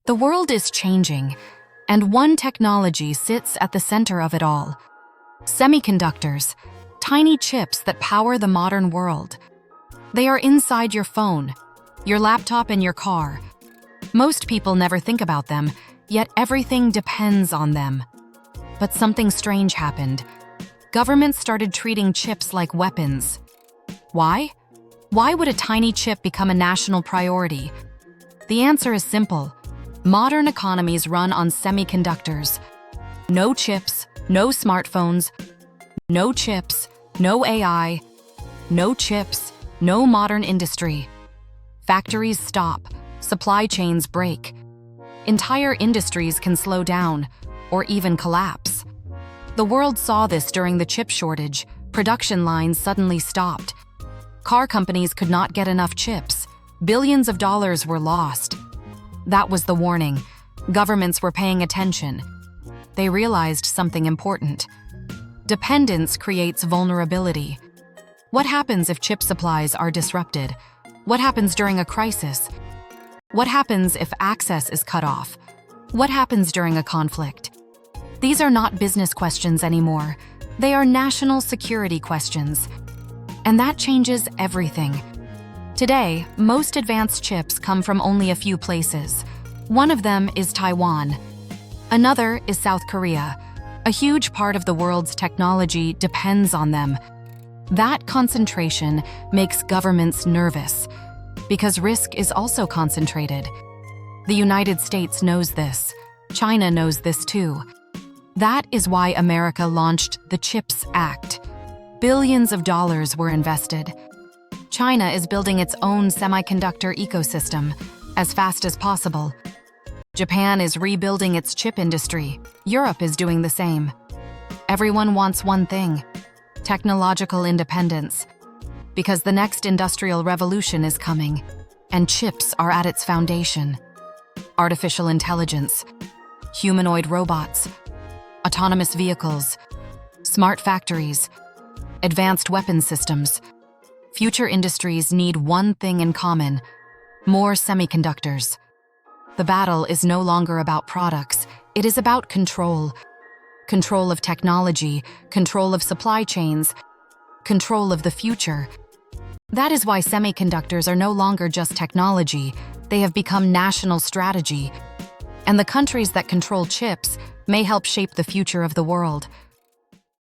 The world is changing, and one technology sits at the center of it all. Semiconductors, tiny chips that power the modern world. They are inside your phone, your laptop, and your car. Most people never think about them, yet everything depends on them. But something strange happened. Governments started treating chips like weapons. Why? Why would a tiny chip become a national priority? The answer is simple. Modern economies run on semiconductors. No chips, no smartphones. No chips, no AI. No chips, no modern industry. Factories stop, supply chains break. Entire industries can slow down, or even collapse. The world saw this during the chip shortage. Production lines suddenly stopped. Car companies could not get enough chips. Billions of dollars were lost. That was the warning. Governments were paying attention. They realized something important. Dependence creates vulnerability. What happens if chip supplies are disrupted? What happens during a crisis? What happens if access is cut off? What happens during a conflict? These are not business questions anymore. They are national security questions. And that changes everything. Today, most advanced chips come from only a few places. One of them is Taiwan. Another is South Korea. A huge part of the world's technology depends on them. That concentration makes governments nervous, because risk is also concentrated. The United States knows this. China knows this too. That is why America launched the CHIPS Act. Billions of dollars were invested. China is building its own semiconductor ecosystem as fast as possible. Japan is rebuilding its chip industry. Europe is doing the same. Everyone wants one thing: technological independence. Because the next industrial revolution is coming, and chips are at its foundation. Artificial intelligence, humanoid robots, autonomous vehicles, smart factories, advanced weapon systems. Future industries need one thing in common: more semiconductors. The battle is no longer about products, it is about control. Control of technology, control of supply chains, control of the future. That is why semiconductors are no longer just technology, they have become national strategy. And the countries that control chips may help shape the future of the world.